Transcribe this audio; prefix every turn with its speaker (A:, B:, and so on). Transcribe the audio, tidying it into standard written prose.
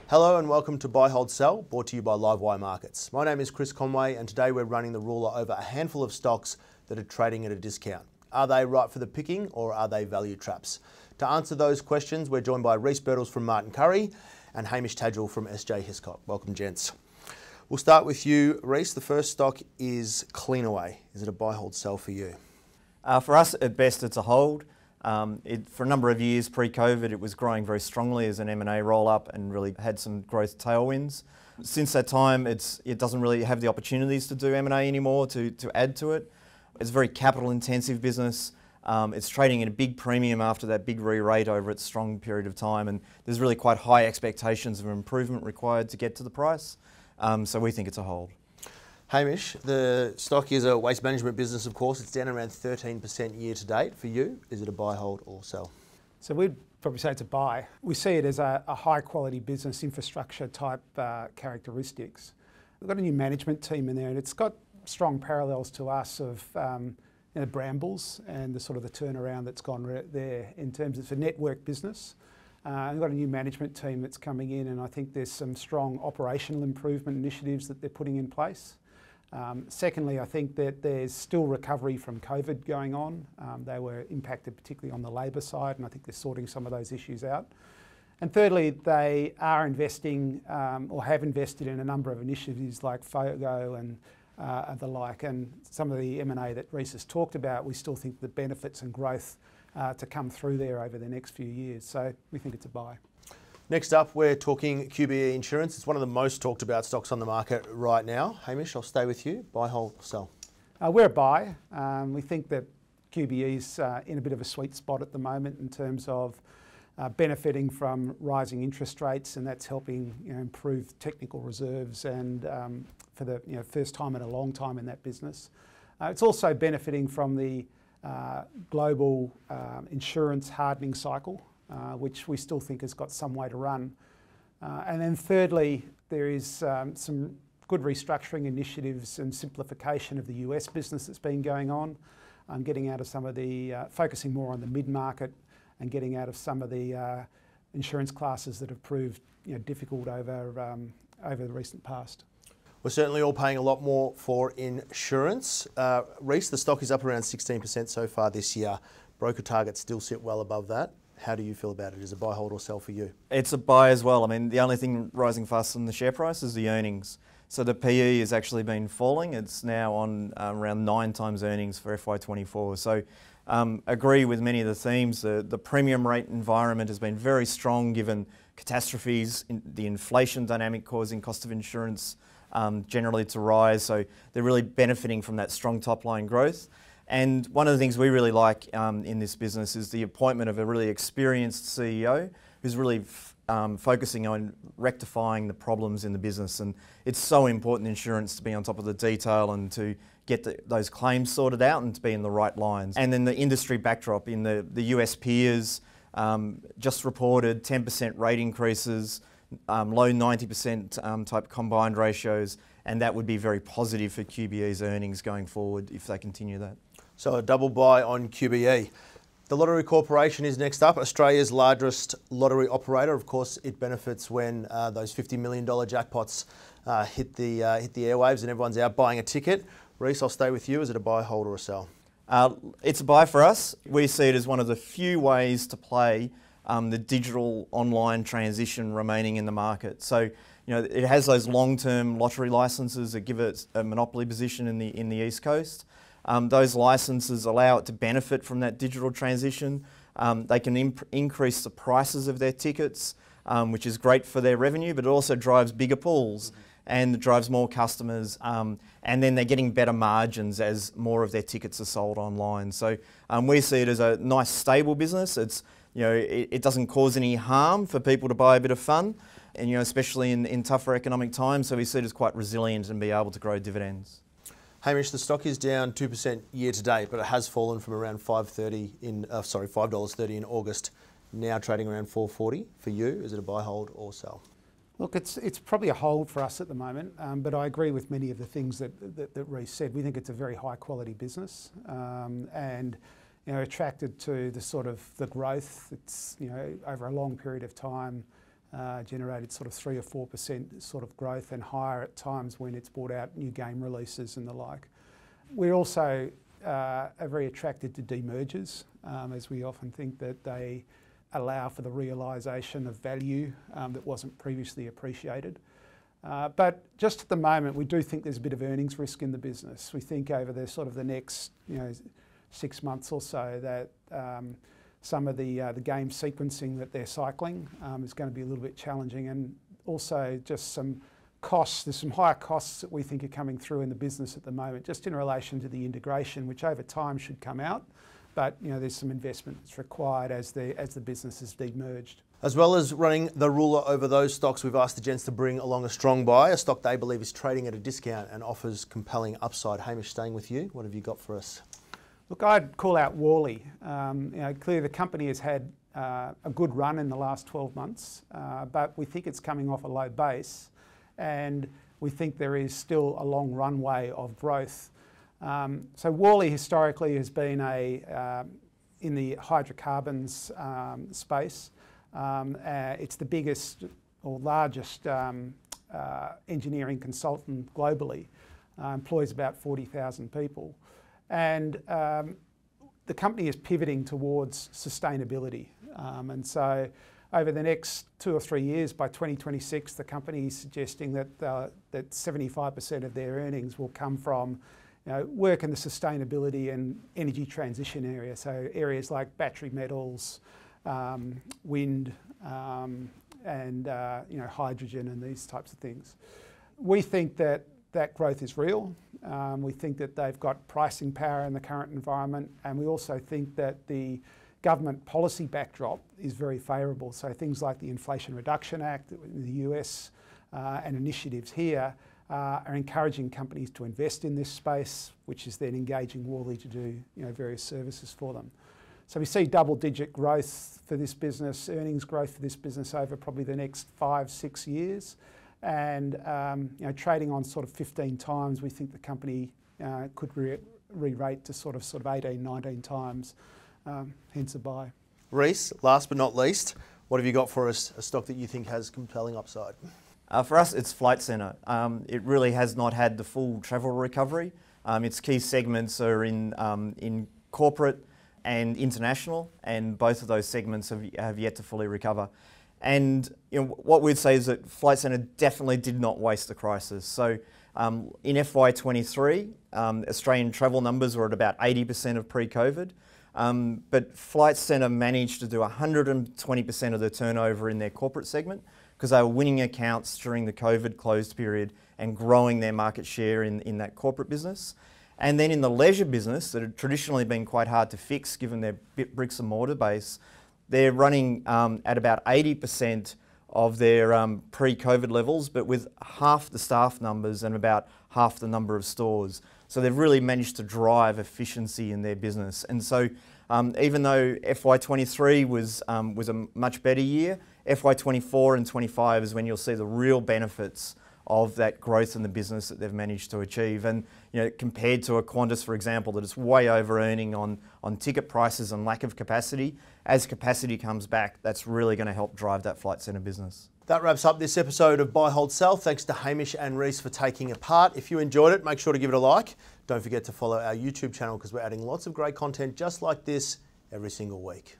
A: Hello and welcome to Buy, Hold, Sell, brought to you by Livewire Markets. My name is Chris Conway and today we're running the ruler over a handful of stocks that are trading at a discount. Are they right for the picking or are they value traps? To answer those questions, we're joined by Reece Birtles from Currie and Hamish Tadgell from SJ Hiscock. Welcome, gents. We'll start with you, Reece. The first stock is Cleanaway. Is it a buy, hold, sell for you?
B: For us, at best, it's a hold. For a number of years pre-COVID, it was growing very strongly as an M&A roll-up and really had some growth tailwinds. Since that time, it doesn't really have the opportunities to do M&A anymore to add to it. It's a very capital-intensive business. It's trading at a big premium after that big re-rate over its strong period of time, and there's really quite high expectations of improvement required to get to the price. So we think it's a hold.
A: Hamish, the stock is a waste management business, of course. It's down around 13% year to date. For you, is it a buy, hold or sell?
C: So we'd probably say it's a buy. We see it as a high quality business, infrastructure type characteristics. We've got a new management team in there and it's got strong parallels to us of Brambles and the sort of the turnaround that's gone there in terms of it's a network business. We've got a new management team that's coming in and I think there's some strong operational improvement initiatives that they're putting in place. Secondly, I think that there's still recovery from COVID going on. They were impacted particularly on the labour side and I think they're sorting some of those issues out. And thirdly, they are investing or have invested in a number of initiatives like FOGO and the like, and some of the M&A that Reece has talked about, we still think the benefits and growth to come through there over the next few years. So we think it's a buy.
A: Next up, we're talking QBE Insurance. It's one of the most talked about stocks on the market right now. Hamish, I'll stay with you. Buy, hold, sell.
C: We're a buy. We think that QBE's in a bit of a sweet spot at the moment in terms of benefiting from rising interest rates, and that's helping improve technical reserves and for the first time in a long time in that business. It's also benefiting from the global insurance hardening cycle, which we still think has got some way to run. And then thirdly, there is some good restructuring initiatives and simplification of the US business that's been going on, getting out of some of the, focusing more on the mid-market and getting out of some of the insurance classes that have proved difficult over the recent past.
A: We're certainly all paying a lot more for insurance. Reece, the stock is up around 16% so far this year. Broker targets still sit well above that. How do you feel about it? Is it buy, hold or sell for you?
B: It's a buy as well. I mean, the only thing rising faster than the share price is the earnings. So the PE has actually been falling. It's now on around 9 times earnings for FY24. So agree with many of the themes. The premium rate environment has been very strong given catastrophes, the inflation dynamic causing cost of insurance generally to rise. So they're really benefiting from that strong top line growth. And one of the things we really like in this business is the appointment of a really experienced CEO who's really focusing on rectifying the problems in the business. And it's so important in insurance to be on top of the detail and to get those claims sorted out and to be in the right lines. And then the industry backdrop in the US peers just reported 10% rate increases, low 90% type combined ratios, and that would be very positive for QBE's earnings going forward if they continue that.
A: So a double buy on QBE. The Lottery Corporation is next up, Australia's largest lottery operator. Of course, it benefits when those $50 million jackpots hit the airwaves and everyone's out buying a ticket. Reece, I'll stay with you. Is it a buy, hold or a sell?
B: It's a buy for us. We see it as one of the few ways to play the digital online transition remaining in the market. So, it has those long-term lottery licenses that give it a monopoly position in the East Coast. Those licenses allow it to benefit from that digital transition. They can increase the prices of their tickets, which is great for their revenue, but it also drives bigger pools and drives more customers. And then they're getting better margins as more of their tickets are sold online. So we see it as a nice, stable business. It's, it doesn't cause any harm for people to buy a bit of fun, and especially in tougher economic times. So we see it as quite resilient and be able to grow dividends.
A: Hamish, the stock is down 2% year to date, but it has fallen from around $5.30 in August, now trading around $4.40. For you, is it a buy, hold or sell?
C: Look, it's probably a hold for us at the moment, but I agree with many of the things that Reece said. We think it's a very high quality business, and attracted to the sort of the growth. It's over a long period of time generated sort of 3 or 4% sort of growth, and higher at times when it's brought out new game releases and the like. We're also are very attracted to demergers, as we often think that they allow for the realisation of value that wasn't previously appreciated. But just at the moment, we do think there's a bit of earnings risk in the business. We think over the sort of the next 6 months or so that some of the game sequencing that they're cycling is going to be a little bit challenging, and also just some costs. There's some higher costs that we think are coming through in the business at the moment, just in relation to the integration, which over time should come out. But there's some investment that's required as the business is demerged.
A: As well as running the ruler over those stocks, we've asked the gents to bring along a strong buy, a stock they believe is trading at a discount and offers compelling upside. Hamish, staying with you, what have you got for us?
C: Look, I'd call out Worley. Clearly the company has had a good run in the last 12 months, but we think it's coming off a low base, and we think there is still a long runway of growth. So Worley historically has been in the hydrocarbons space. It's the biggest or largest engineering consultant globally, employs about 40,000 people. And the company is pivoting towards sustainability. And so over the next 2 or 3 years, by 2026, the company is suggesting that 75% of their earnings will come from work in the sustainability and energy transition area. So areas like battery metals, wind, and hydrogen and these types of things. We think that growth is real. We think that they've got pricing power in the current environment, and we also think that the government policy backdrop is very favourable. So things like the Inflation Reduction Act in the US and initiatives here are encouraging companies to invest in this space, which is then engaging Worley to do various services for them. So we see double-digit growth for this business, earnings growth for this business over probably the next 5-6 years, and trading on sort of 15 times. We think the company could re-rate to sort of 18-19 times. Hence a buy.
A: Reece, last but not least, what have you got for us, a stock that you think has compelling upside?
B: For us, it's Flight Centre. It really has not had the full travel recovery. Its key segments are in corporate and international, and both of those segments have yet to fully recover. And what we'd say is that Flight Centre definitely did not waste the crisis. So in FY23, Australian travel numbers were at about 80% of pre-COVID. But Flight Centre managed to do 120% of the turnover in their corporate segment because they were winning accounts during the COVID closed period and growing their market share in that corporate business. And then in the leisure business, that had traditionally been quite hard to fix given their bricks and mortar base, they're running at about 80% of their pre-COVID levels, but with half the staff numbers and about half the number of stores. So they've really managed to drive efficiency in their business. And so even though FY23 was a much better year, FY24 and 25 is when you'll see the real benefits of that growth in the business that they've managed to achieve. And compared to a Qantas, for example, that is way over earning on ticket prices and lack of capacity, as capacity comes back, that's really going to help drive that Flight Centre business.
A: That wraps up this episode of Buy, Hold, Sell. Thanks to Hamish and Reece for taking a part. If you enjoyed it, make sure to give it a like. Don't forget to follow our YouTube channel because we're adding lots of great content just like this every single week.